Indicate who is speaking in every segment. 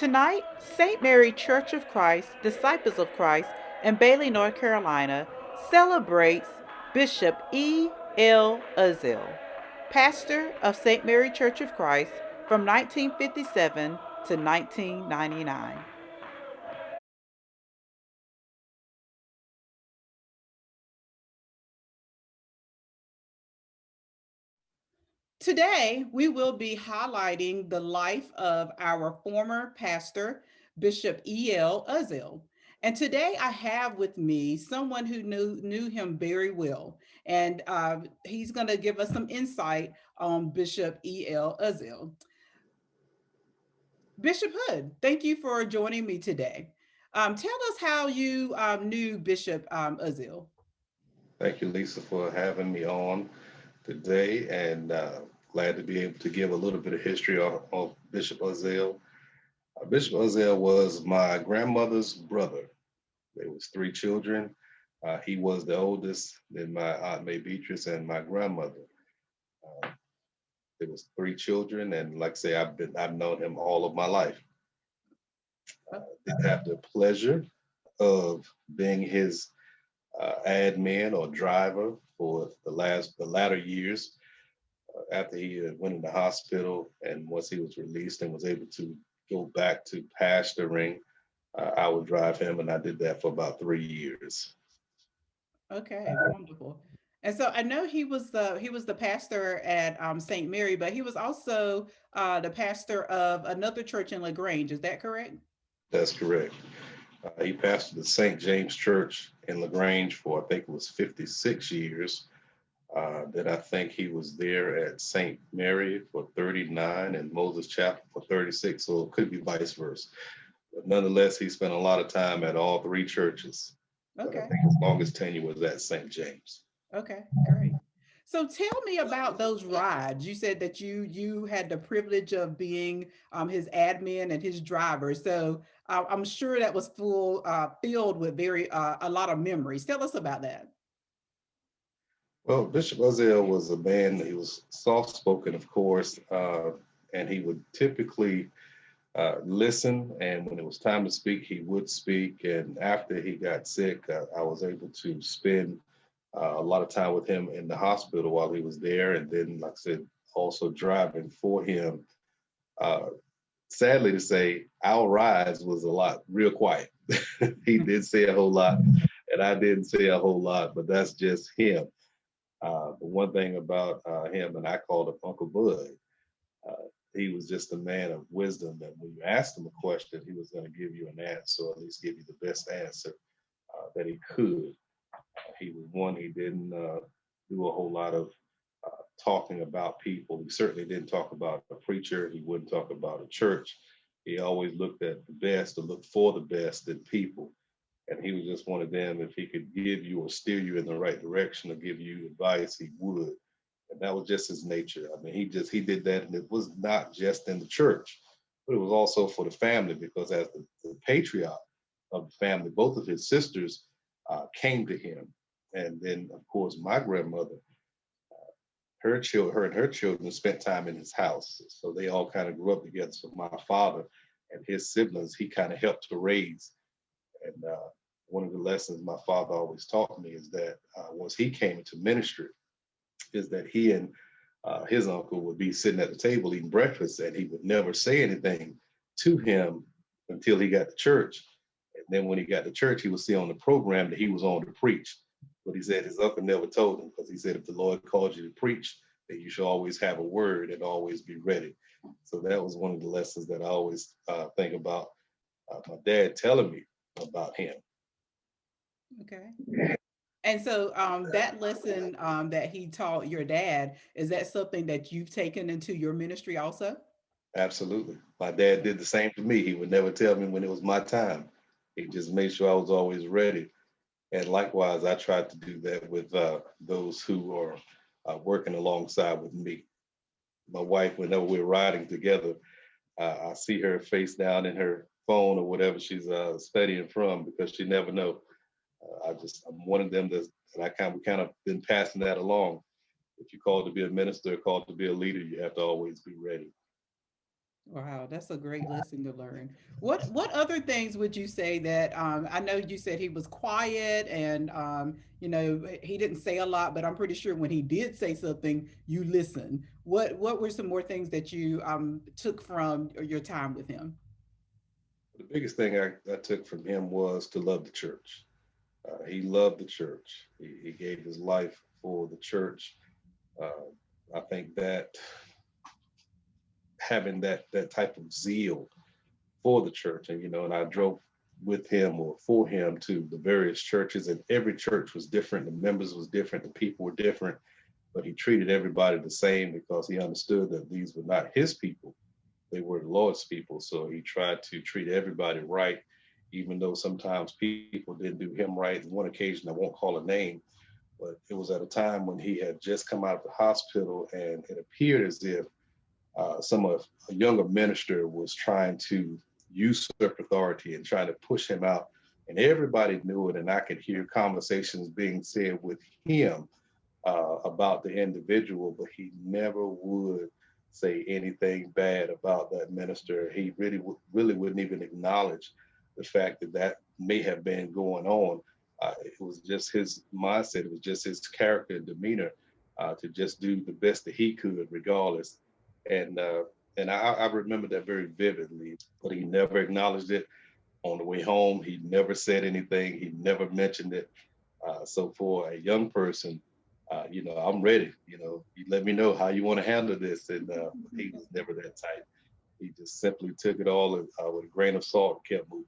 Speaker 1: Tonight, St. Mary Church of Christ, Disciples of Christ, in Bailey, North Carolina, celebrates Bishop E. L. Uzzell, pastor of St. Mary Church of Christ from 1957 to 1999. Today, we will be highlighting the life of our former pastor, Bishop E.L. Uzzell. And today I have with me someone who knew him very well. And he's going to give us some insight on Bishop E.L. Uzzell. Bishop Hood, thank you for joining me today. Tell us how you knew Bishop Uzzell.
Speaker 2: Thank you, Lisa, for having me on today, and glad to be able to give a little bit of history of Bishop Uzzell. Bishop Uzzell was my grandmother's brother. There was three children. He was the oldest. Then my aunt May Beatrice and my grandmother. Uh, there was three children, and like I say, I've known him all of my life. Did have the pleasure of being his admin or driver for the latter years after he went in the hospital, and once he was released and was able to go back to pastoring, I would drive him, and I did that for about 3 years.
Speaker 1: Okay, wonderful. And so I know he was the pastor at St. Mary, but he was also the pastor of another church in LaGrange. Is that correct?
Speaker 2: That's correct. He pastored the St. James Church in LaGrange for I think it was 56 years. Then I think he was there at St. Mary for 39 and Moses Chapel for 36. So it could be vice versa. But nonetheless, he spent a lot of time at all three churches. But I
Speaker 1: Okay.
Speaker 2: think his longest tenure was at St. James.
Speaker 1: Okay. Great. So tell me about those rides. You said that you had the privilege of being his admin and his driver. So I'm sure that was filled with very a lot of memories. Tell us about that.
Speaker 2: Well, Bishop Uzzell was a man, he was soft spoken, of course, and he would typically listen. And when it was time to speak, he would speak. And after he got sick, I was able to spend a lot of time with him in the hospital while he was there. And then, like I said, also driving for him. Uh, Sadly to say, our rides was a lot real quiet. He did say a whole lot, and I didn't say a whole lot, but that's just him. The one thing about him, and I called him Uncle Bud, uh, he was just a man of wisdom. And when you asked him a question, he was going to give you an answer, or at least give you the best answer that he could. He was one, he didn't do a whole lot of talking about people. He certainly didn't talk about a preacher. He wouldn't talk about a church. He always looked at the best or looked for the best in people. And he was just one of them. If he could give you or steer you in the right direction or give you advice, he would. And that was just his nature. I mean, he did that, and it was not just in the church, but it was also for the family because as the patriarch of the family, both of his sisters came to him, and then of course my grandmother, her and her children spent time in his house, so they all kind of grew up together. So my father and his siblings, he kind of helped to raise. And one of the lessons my father always taught me is that once he came into ministry, is that he and his uncle would be sitting at the table eating breakfast, and he would never say anything to him until he got to church. And then when he got to church, he would see on the program that he was on to preach. But he said his uncle never told him because he said if the Lord called you to preach, that you should always have a word and always be ready. So that was one of the lessons that I always think about my dad telling me about him.
Speaker 1: Okay. And so that lesson that he taught your dad, is that something that you've taken into your ministry also?
Speaker 2: Absolutely. My dad did the same to me. He would never tell me when it was my time. He just made sure I was always ready. And likewise, I tried to do that with those who are working alongside with me. My wife, whenever we're riding together, I see her face down in her phone or whatever she's studying from because she never know. I'm one of them that we kind of been passing that along. If you're called to be a minister, called to be a leader, you have to always be ready.
Speaker 1: Wow, that's a great lesson to learn. What other things would you say that I know you said he was quiet and he didn't say a lot, but I'm pretty sure when he did say something, you listened. What were some more things that you took from your time with him?
Speaker 2: The biggest thing I took from him was to love the church. He loved the church. He gave his life for the church. Uh, I think that having that type of zeal for the church, and and I drove with him or for him to the various churches, and every church was different. The members was different. The people were different, but he treated everybody the same because he understood that these were not his people; they were the Lord's people. So he tried to treat everybody right, even though sometimes people didn't do him right. On one occasion, I won't call a name, but it was at a time when he had just come out of the hospital, and it appeared as if some of a younger minister was trying to usurp authority and trying to push him out. And everybody knew it, and I could hear conversations being said with him about the individual, but he never would say anything bad about that minister. He really wouldn't even acknowledge the fact that that may have been going on. It was just his mindset. It was just his character and demeanor to just do the best that he could, regardless. And uh, and I remember that very vividly. But he never acknowledged it on the way home. He never said anything. He never mentioned it. So for a young person, I'm ready. You let me know how you want to handle this. And he was never that type. He just simply took it all with a grain of salt and kept moving.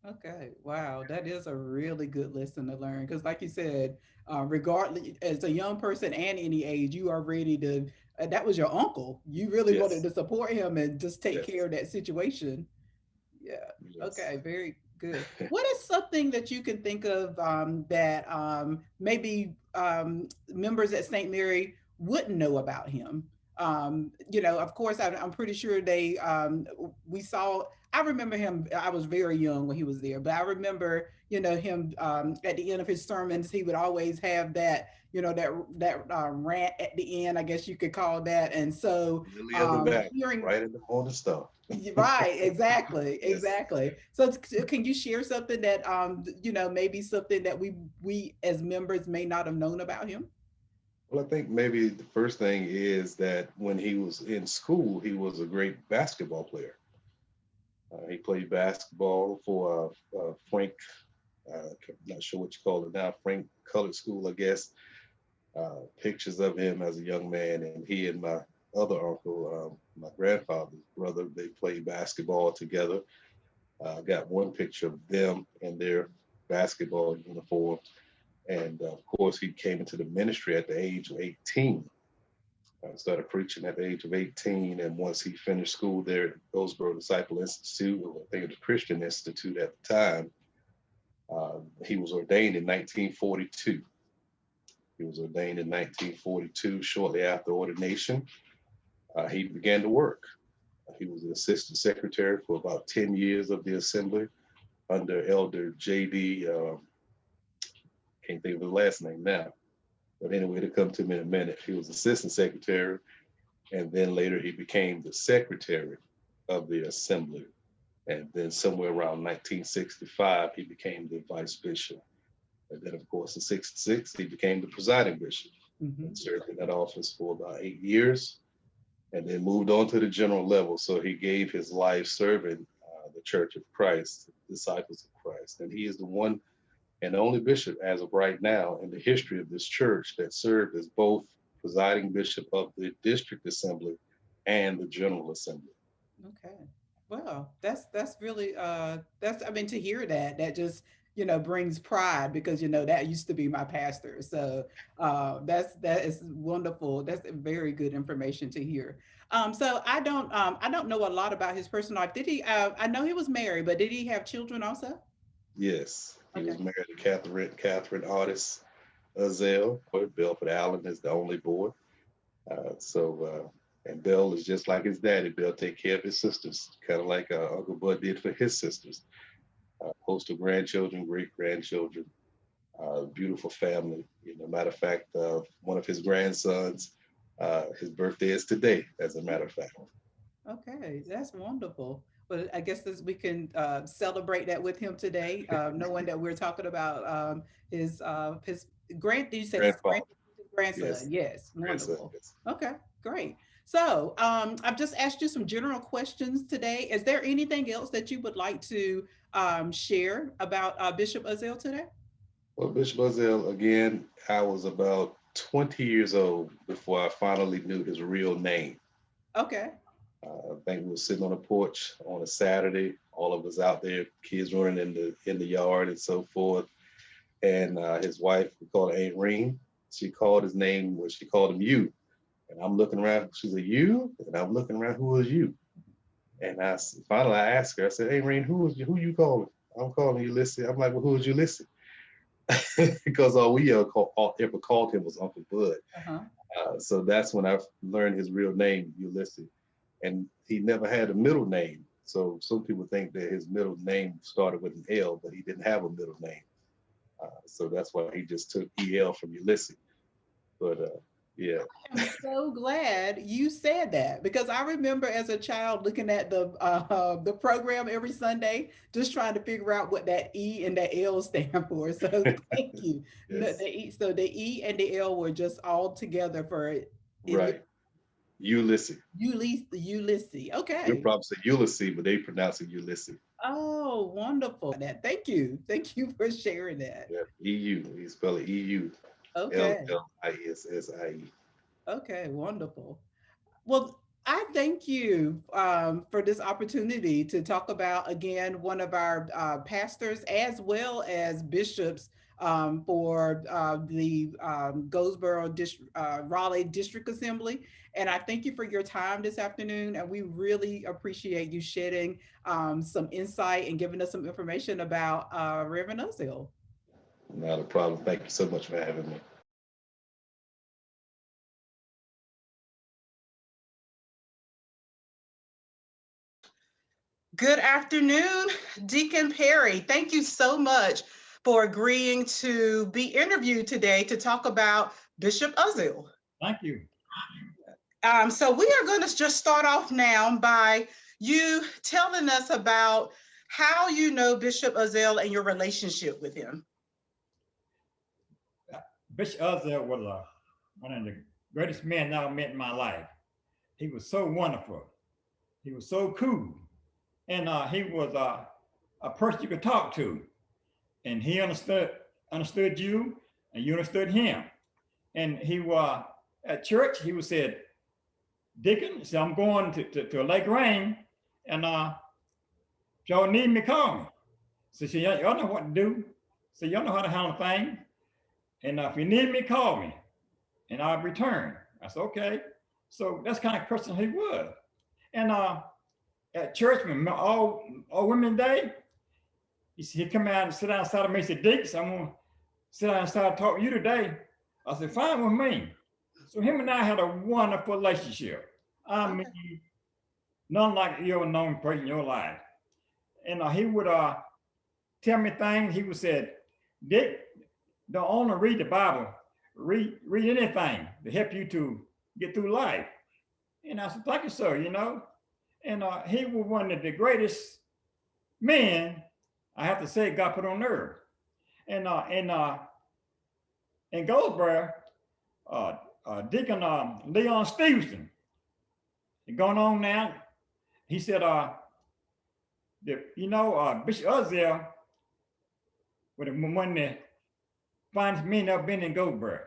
Speaker 1: Okay, wow, that is a really good lesson to learn because, like you said, regardless, as a young person and any age, you are ready to. That was your uncle. You really wanted
Speaker 2: Yes,
Speaker 1: to support him and just take
Speaker 2: yes,
Speaker 1: care of that situation. Yeah.
Speaker 2: yes.
Speaker 1: Okay. Very good. What is something that you can think of that maybe members at St. Mary wouldn't know about him? Of course, I'm pretty sure we saw. I remember him. I was very young when he was there, but I remember, him at the end of his sermons, he would always have that, that rant at the end. I guess you could call that. And so,
Speaker 2: Lily of the valley,
Speaker 1: hearing
Speaker 2: right in the corner stuff.
Speaker 1: right, exactly,
Speaker 2: Yes.
Speaker 1: exactly. So can you share something that maybe something that we as members may not have known about him?
Speaker 2: Well, I think maybe the first thing is that when he was in school, he was a great basketball player. He played basketball for Frank, I'm not sure what you call it now, Frank Colored School, I guess. Pictures of him as a young man, and he and my other uncle, my grandfather's brother, they played basketball together. Got one picture of them in their basketball uniform. And of course, he came into the ministry at the age of 18. Started preaching at the age of 18. And once he finished school there at Hillsborough Disciple Institute, or I think it was Christian Institute at the time, he was ordained in 1942. He was ordained in 1942. Shortly after ordination, he began to work. He was the assistant secretary for about 10 years of the assembly under Elder J.D. Can't think of his last name now. But anyway, it'll come to me in a minute. He was assistant secretary, and then later he became the secretary of the assembly. And then somewhere around 1965, he became the vice bishop. And then, of course, in 66, he became the presiding bishop and
Speaker 1: Hmm.
Speaker 2: served in that office for about 8 years and then moved on to the general level. So he gave his life serving the Church of Christ, the disciples of Christ. And he is the one and the only bishop as of right now in the history of this church that served as both presiding bishop of the district assembly and the general assembly.
Speaker 1: Okay. Well, that's really that's I mean to hear that just brings pride because that used to be my pastor. So that is wonderful. That's very good information to hear. So I don't know a lot about his personal life. Did he I know he was married, but did he have children also?
Speaker 2: Yes, he was
Speaker 1: Okay.
Speaker 2: married to Catherine Artis Uzzell. Belford Allen is the only boy. And Bill is just like his daddy. Bill take care of his sisters, kind of like Uncle Bud did for his sisters. Host of grandchildren, great grandchildren, beautiful family. Matter of fact, one of his grandsons, his birthday is today, as a matter of fact.
Speaker 1: Okay, that's wonderful. But I guess this, we can celebrate that with him today, knowing that we're talking about his grand. Did you say his
Speaker 2: Grandfather.
Speaker 1: grandson?
Speaker 2: Yes.
Speaker 1: Yes,
Speaker 2: Grandson.
Speaker 1: wonderful.
Speaker 2: Yes.
Speaker 1: Okay, great. So I've just asked you some general questions today. Is there anything else that you would like to share about Bishop Uzzell today?
Speaker 2: Well, Bishop Uzzell, again, I was about 20 years old before I finally knew his real name.
Speaker 1: Okay.
Speaker 2: I think we were sitting on a porch on a Saturday, all of us out there, kids running in the yard and so forth. And his wife, we called her Aunt Reen. She called his name when she called him you. And I'm looking around. She's like, you? And I'm looking around. Who is you? And finally I asked her. I said, Hey, Reen, who you calling? I'm calling you, Lissy. I'm like, well, who is you, Lissy? Because all we ever called him was Uncle Bud.
Speaker 1: Uh-huh.
Speaker 2: So that's when I learned his real name, Ulysses. And he never had a middle name. So some people think that his middle name started with an L, but he didn't have a middle name. So that's why he just took EL from Ulysses. But yeah,
Speaker 1: I'm so glad you said that because I remember as a child looking at the program every Sunday, just trying to figure out what that E and that L stand for. So thank you. No,
Speaker 2: yes,
Speaker 1: so the E and the L were just all together for in
Speaker 2: right. Ulysses.
Speaker 1: Ulysses.
Speaker 2: We'll
Speaker 1: Okay.
Speaker 2: probably say Ulysses, but they pronounce it Ulysses.
Speaker 1: Oh, wonderful. That. Thank you. Thank you for sharing that.
Speaker 2: Yeah, EU. He spell it EU.
Speaker 1: Okay.
Speaker 2: LLISSIE.
Speaker 1: Okay. Wonderful. Well, I thank you for this opportunity to talk about again one of our pastors as well as bishops for the Goldsboro Raleigh District Assembly. And I thank you for your time this afternoon. And we really appreciate you shedding some insight and giving us some information about Reverend Uzzell.
Speaker 2: Not a problem. Thank you so much for having me.
Speaker 1: Good afternoon, Deacon Perry. Thank you so much for agreeing to be interviewed today to talk about Bishop Uzzell.
Speaker 3: Thank you.
Speaker 1: So we are going to just start off now by you telling us about how you know Bishop Uzzell and your relationship with him.
Speaker 3: Bishop Uzzell was one of the greatest men I ever met in my life. He was so wonderful. He was so cool. And he was a person you could talk to. And he understood you, and you understood him. And he was at church, he would said, Deacon, so I'm going to Lake Rain, and if y'all need me, call me. So y'all know what to do. So y'all know how to handle things. And if you need me, call me, and I'll return. I said, okay. So that's the kind of person he was. And at church, when all women day, he'd come out and sit down beside me and say, Dick, I'm going to sit down and start talking to you today. I said, fine with me. So him and I had a wonderful relationship. I mean, none like you ever known person in your life. And he would tell me things. He would say, Dick, don't only read the Bible, read anything to help you to get through life. And I said, thank you, sir, you know. And he was one of the greatest men, I have to say, God put on earth. And in Goldsboro, Deacon Leon Stevenson, going on now, he said, Bishop Uzzell was one of the finest men ever been in Goldsboro.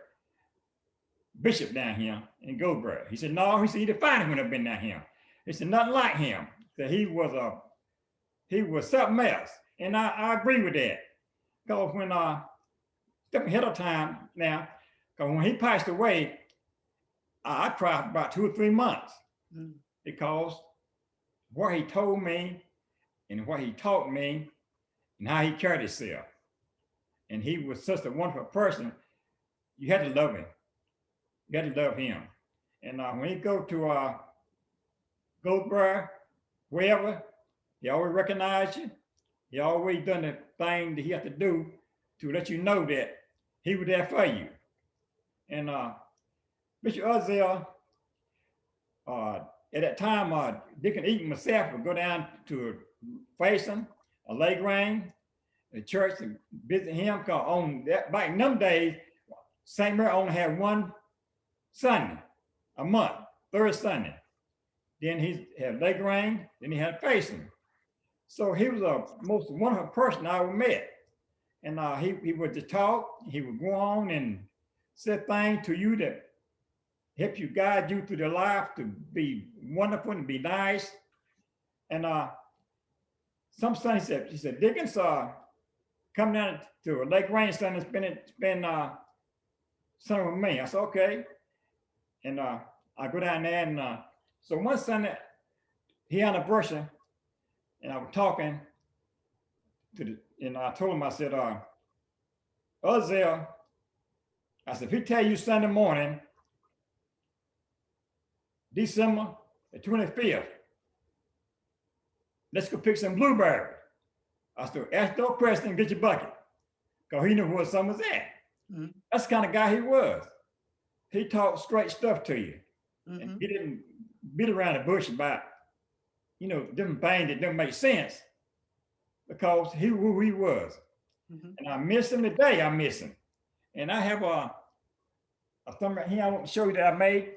Speaker 3: Bishop down here in Goldsboro. He said, no, he said, he the finest one ever been down here. He said, nothing like him. That he was something else. And I agree with that. Because when step ahead of time now, because when he passed away, I cried about 2 or 3 months because what he told me and what he taught me and how he carried himself. And he was such a wonderful person. You had to love him. You had to love him. And when he go to Goldsboro, wherever, he always recognized you. He always done the thing that he had to do to let you know that he was there for you. And Bishop Uzzell, at that time, Deacon Eaton myself would go down to Faison, a Lake Rain, the church to visit him. Cause on that back in them days, St. Mary only had one Sunday a month, third Sunday. Then he had Lake Rain, then he had Faison. So he was a most wonderful person I ever met. And he would just talk, he would go on and say things to you that help you guide you through their life to be wonderful and be nice. And some Sunday he said, Dickens, come down to Lake Rain Sunday and spend Sunday with me. I said, okay. And I go down there and so one Sunday he had a brushing and I was talking to and I told him, I said, Uzzell, I said, if he tell you Sunday morning, December the 25th, let's go pick some blueberries. I said, ask no question, get your bucket. Because he knew where some was at. Mm-hmm. That's the kind of guy he was. He talked straight stuff to you. Mm-hmm. And he didn't beat around the bush about, different things that didn't make sense because he knew who he was. Mm-hmm. And I miss him today, I miss him. And I have a thumb right here I want to show you that I made.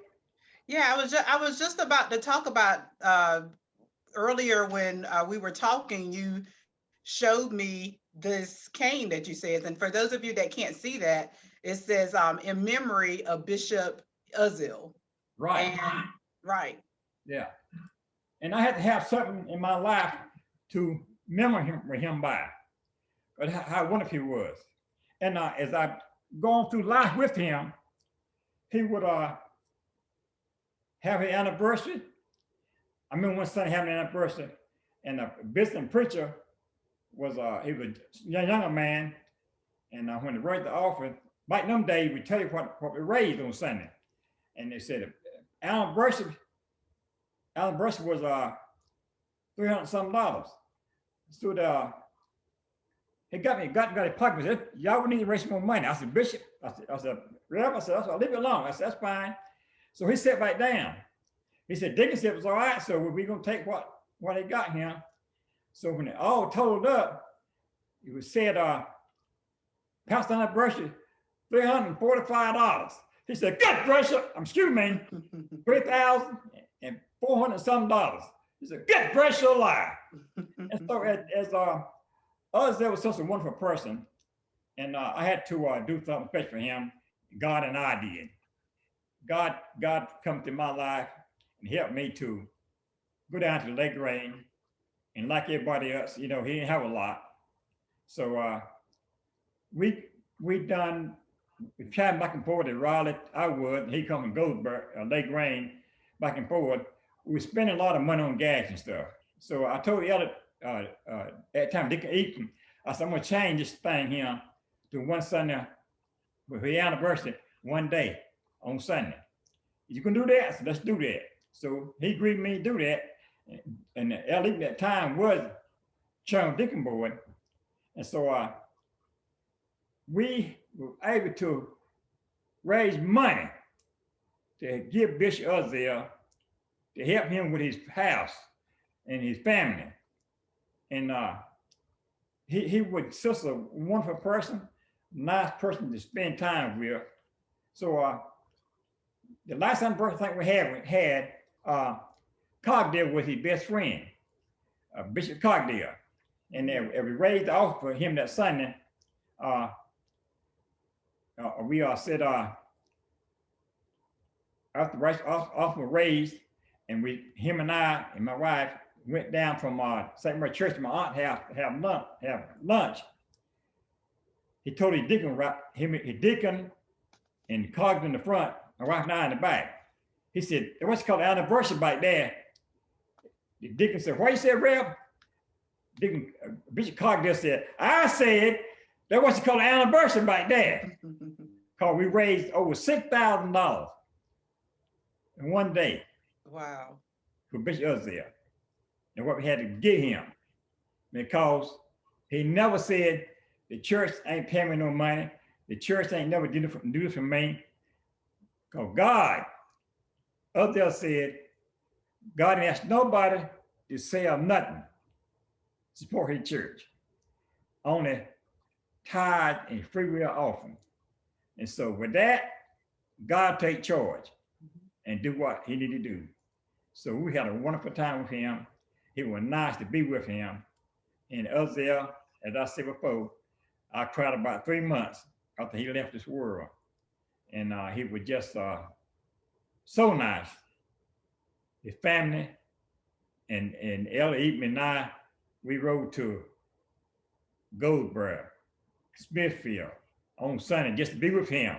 Speaker 1: Yeah, I was just about to talk about earlier when we were talking, you showed me this cane that you said. And for those of you that can't see that, it says in memory of Bishop Uzzell.
Speaker 3: Right.
Speaker 1: And, right.
Speaker 3: Yeah. And I had to have something in my life to remember him by, but how wonderful he was. And as I've gone through life with him, he would have an anniversary. I remember one Sunday having an anniversary, and a visiting preacher was he was a younger man, and when they raised the offering, back in them days, we tell you what we raised on Sunday, and they said anniversary was $300 something. So he got his pocket. Said, y'all would need to raise more money. I said, Bishop, I said, Rev, I said, leave it alone. I said, that's fine. So he sat back down. He said, Dickens said it was all right. So we're gonna take what he got here. So when it all totaled up, it was said, Pastor anniversary, $345. He said, good gracious, excuse me, $3,400 something. He said, good gracious alive. And so as Uzzell was such a wonderful person, and I had to do something special for him. God and I did. God come to my life and helped me to go down to the Lake Rain, and like everybody else, he didn't have a lot. So we tried back and forth at Raleigh, I would, and he come from Goldsburg, Lake Rain, back and forth. We were spending a lot of money on gas and stuff. So I told the other at that time, Deacon Eaton, I said, I'm gonna change this thing here to one Sunday with the anniversary, one day on Sunday. You can do that? So let's do that. So he agreed with me to do that. And the elder at that time was Chairman Deacon Board. And so we were able to raise money to give Bishop Uzzell to help him with his house and his family. And he was just a wonderful person, nice person to spend time with. So the last anniversary thing we had Cogdale was his best friend, Bishop Cogdale. And we raised the offering for him that Sunday. We said after the offering was raised, and him and I and my wife went down from St. Mary Church to my aunt's house to have lunch. He told his deacon and Cogdale in the front, my wife and I in the back. He said, what's called anniversary back there? The deacon said, what you said, Rev? Deacon Bishop Cogdale said, I said that was called anniversary back there. Because we raised over $6,000 in one day.
Speaker 1: Wow.
Speaker 3: For Bishop Uzzell. And what we had to give him. Because he never said, the church ain't paying me no money. The church ain't never do this for me. Because God, Uzzell said, God didn't ask nobody to sell nothing to support his church, only tithe and free will offering. And so with that, God take charge and do what he needed to do. So we had a wonderful time with him. It was nice to be with him. And Uzzell, as I said before, I cried about 3 months after he left this world. And he was just so nice. His family and Ellie Eaton and I, we rode to Goldsboro, Smithfield on Sunday just to be with him.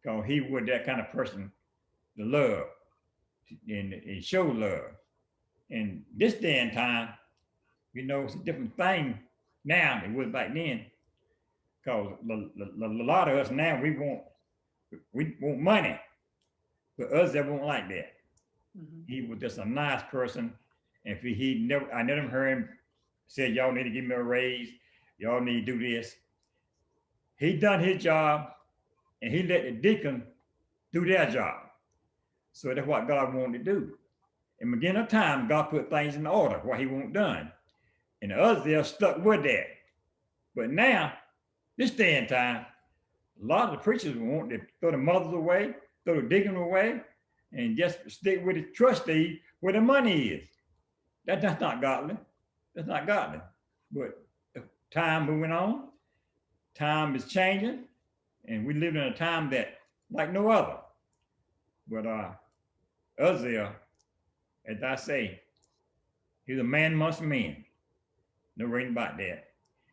Speaker 3: Because he was that kind of person to love and show love. And this day and time, it's a different thing now than it was back then. Because a lot of us now, we want money, but us that won't like that. He was just a nice person. And if I never heard him say, y'all need to give me a raise, y'all need to do this. He done his job and he let the deacon do their job. So that's what God wanted to do. And beginning of time, God put things in order, what he want done. And the others there stuck with that. But now, this day and time, a lot of the preachers want to throw the mothers away, throw the deacon away, and just stick with the trustee where the money is. That's not godly. That's not godly. But time moving on, time is changing, and we live in a time that like no other. But Uzzell, as I say, he's a man amongst men. No reason about that.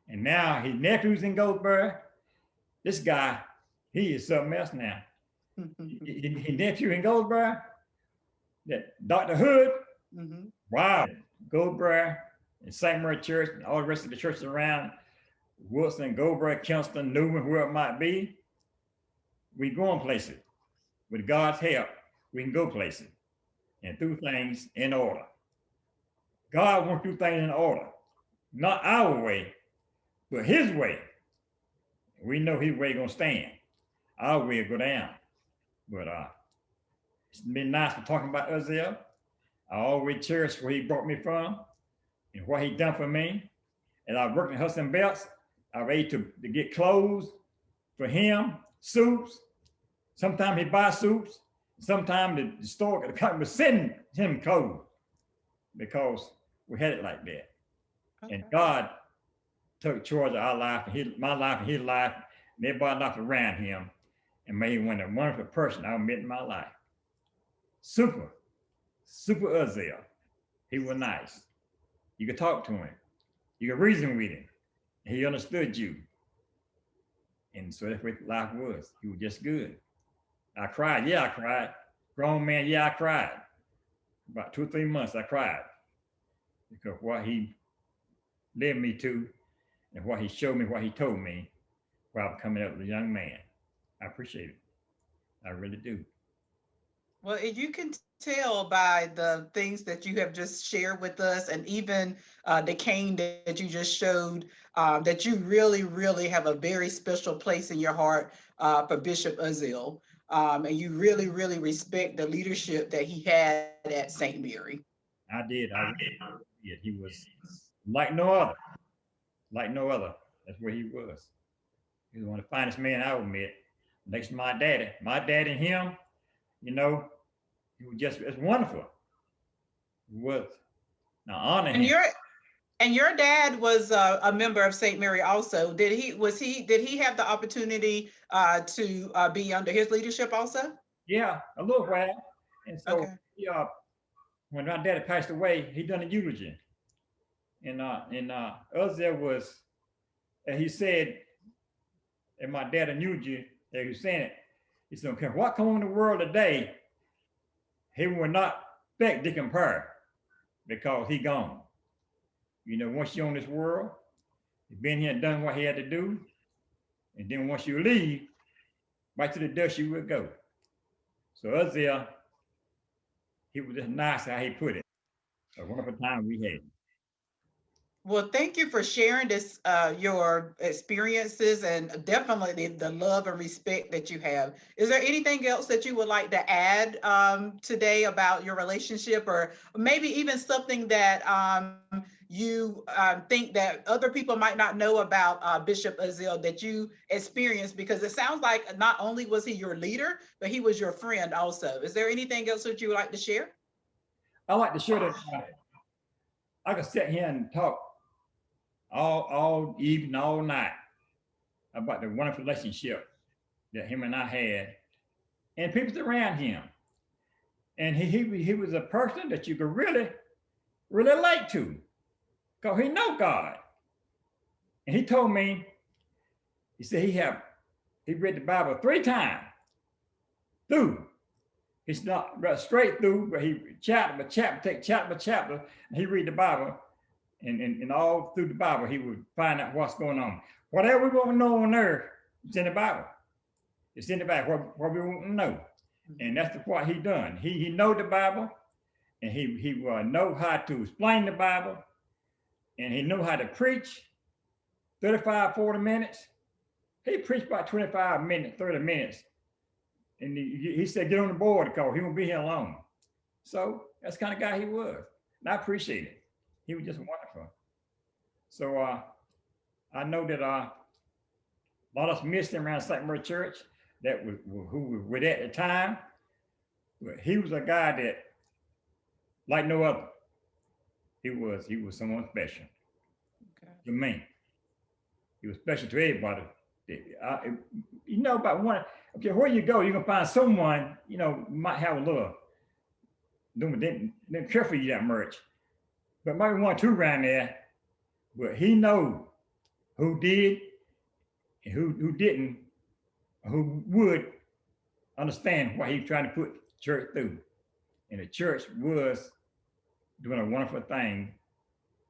Speaker 3: And now his nephew's in Goldsboro. This guy, he is something else now. His nephew in Goldsboro, that Dr. Hood, wow, Goldsboro and St. Mary Church and all the rest of the churches around Wilson, Goldsboro, Kinston, Newman, whoever it might be, we going places. With God's help, we can go places and do things in order. God wants to do things in order, not our way, but his way. We know his way gonna stand. Our way will go down. But it's been nice for talking about Uzzell. I always cherish where he brought me from and what he done for me. And I worked in Hudson Belts. I was able to get clothes for him, suits. Sometimes he buy suits. Sometimes the store, the company was sending him clothes because we had it like that. Okay. And God took charge of our life, my life and his life, and everybody life around him, and made him one a wonderful person I met in my life. Super Uzzell. He was nice. You could talk to him. You could reason with him. He understood you. And so that's what life was. He was just good. I cried. Yeah, I cried. Grown man, yeah, I cried. About 2 or 3 months, I cried. Because what he led me to and what he showed me, what he told me while I was coming up as a young man. I appreciate it. I really do.
Speaker 1: Well, you can tell by the things that you have just shared with us, and even the cane that you just showed, that you really, really have a very special place in your heart for Bishop Uzzell. And you really, really respect the leadership that he had at St. Mary.
Speaker 3: I did. I really did. He was like no other. Like no other. That's where he was. He was one of the finest men I ever met. Next to my daddy. My dad and him, he was it's wonderful. It was. Now honor him.
Speaker 1: And your dad was a member of St. Mary also. Did he have the opportunity to be under his leadership also?
Speaker 3: Yeah, a little while. And so okay. When my daddy passed away, he done a eulogy. And Uzzell was, he said, and my dad knew you, that he was saying it. He said, okay, what come on the world today, he will not expect Deacon Pearl because he gone. Once you're on this world, you've been here and done what he had to do. And then once you leave, right to the dust you will go. So Uzzell, he was just nice how he put it. A wonderful time we had.
Speaker 1: Well, thank you for sharing this, your experiences, and definitely the love and respect that you have. Is there anything else that you would like to add today about your relationship, or maybe even something that you think that other people might not know about Bishop Uzzell that you experienced? Because it sounds like not only was he your leader, but he was your friend also. Is there anything else that you would like to share?
Speaker 3: I like to share that I could sit here and talk all evening, all night about the wonderful relationship that him and I had, and people around him. And he was a person that you could really relate to, because he know God. And he told me, he said he read the Bible 3 times through. It's not straight through, but he chapter by chapter, take chapter by chapter, and he read the Bible, and all through the Bible, he would find out what's going on. Whatever we want to know on earth, it's in the Bible. It's in the Bible, what we want to know. And that's what he done. He know the Bible, and he know how to explain the Bible, and he know how to preach 35, 40 minutes. He preached about 25 minutes, 30 minutes. And he said, get on the board because he won't be here long. So that's the kind of guy he was. And I appreciate it. He was just wonderful. So I know that a lot of us missed him around St. Mary Church who were at the time. But he was a guy that, like no other, he was someone special. Okay. To me. He was special to everybody. You know, about one, okay, where you go, you're gonna find someone, you know, might have a little, didn't care for you that much, but maybe 1 or 2 around there. But he know who did and who didn't, who would understand what he was trying to put the church through. And the church was doing a wonderful thing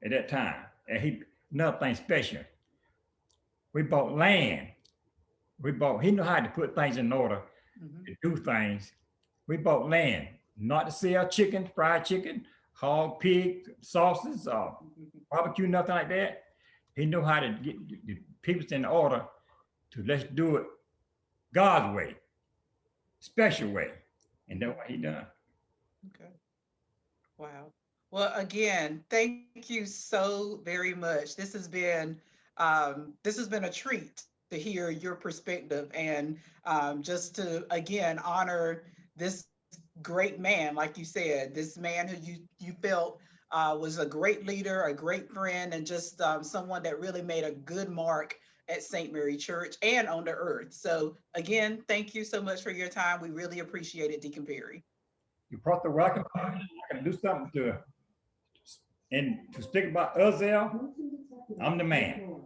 Speaker 3: at that time. And another thing special. We bought land. He knew how to put things in order, to do things. We bought land, not to sell chicken, fried chicken, hog, pig, sauces, barbecue, nothing like that. He knew how to get the people in order to let's do it God's way, special way. And that's what he done.
Speaker 1: Okay. Wow. Well, again, thank you so very much. This has been a treat to hear your perspective, and just to again honor this great man, like you said, this man who you felt was a great leader, a great friend, and just someone that really made a good mark at St. Mary Church and on the earth. So again, thank you so much for your time. We really appreciate it, Deacon Perry.
Speaker 3: You brought the welcome. I can do something to speak about Uzzell. I'm the man.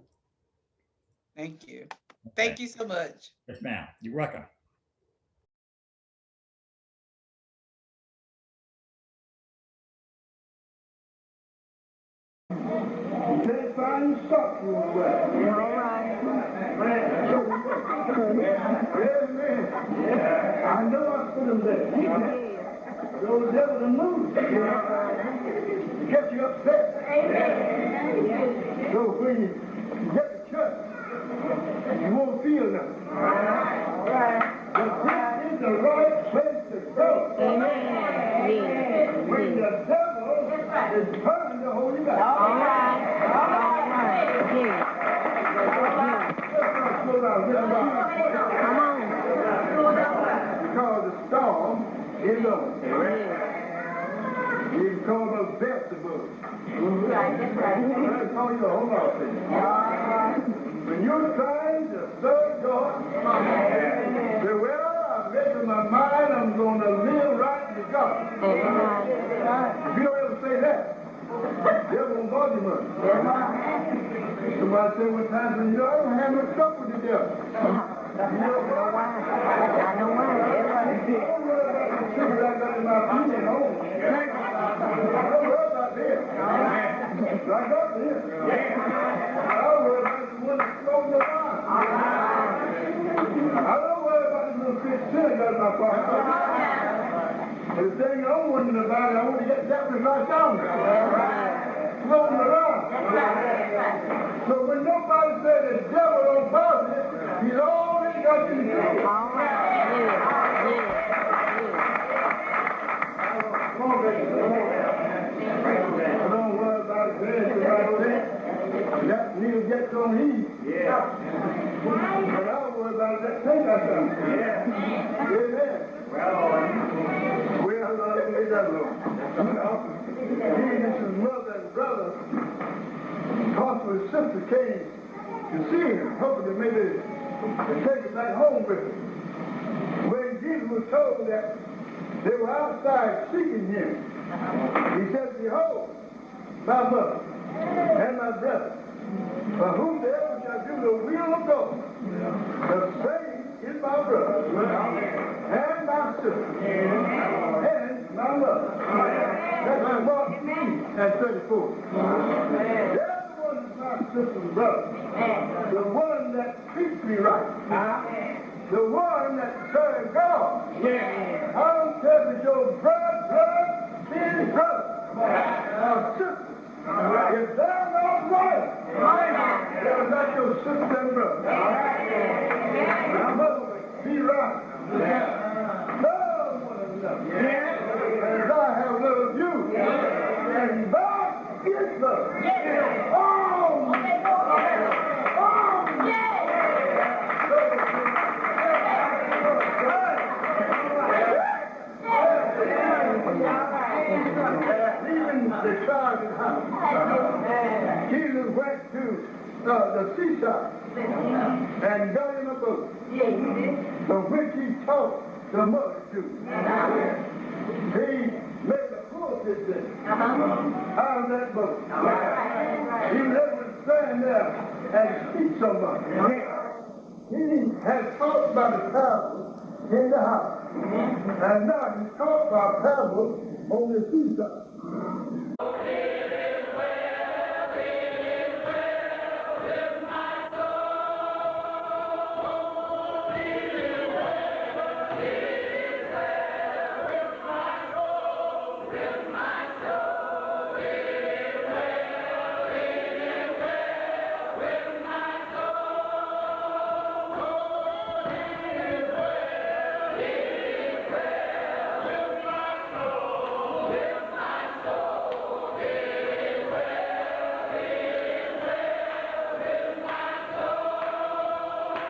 Speaker 1: Thank you. Okay. Thank you so much.
Speaker 3: Yes, ma'am. You're welcome.
Speaker 4: You can't find stuff you want to wear. All right. Yeah. I know I put them there. Those devils are loose. To get you upset. So when you get to church, you won't feel nothing. All right. But this is the right place to go. Amen. When the devil is trying to hold you back. All right. Come on. Because the storm is over. You can call those vegetables. Right. Call you a whole lot of things. When you're trying to serve God, say, well, I'm making my mind, I'm going to live right with God. If you don't ever say that, the devil won't bother you much. Somebody said one time, I don't have no trouble with the devil. I know why. I know why. Don't worry about the sugar I got in my feet at home. Don't worry about this. I got this. I'll worry about the one that's throwing the line. I don't worry about this little fish I got in my pocket. The thing I'm wondering about, I want to get that one right down there. floating around. So when nobody said the devil don't bother it, he's always got you to do it. Don't worry about it, man. That needle gets on heat. Yeah. But I don't worry about it. That thing I done. Yeah. Amen. Well, Lord, leave that alone. Jesus' mother and brother, Apostle and sister came to see him, hoping to maybe take him back home with him. When Jesus was told that they were outside seeking him, he said, behold, my mother and my brother, for whomsoever shall do the will of God, the same is my brother, and my sister, and my mother. That's Mark 3:34. They're the one that's my sister and brother, the one that treats me right, the one that serves God. I don't care if it's your blood, sin, brother, or sister. If they're not right, they're not your sister and brother. My mother, be right. Love one another. As I have loved you. And God is love. Oh, even the child in house. Jesus went to the seaside and got in a boat, from which he taught the multitude. He made a pulpit there out of that boat. He let him stand there and speak somebody. He had taught by the parable in the house, and now he's taught by parable on the seaside.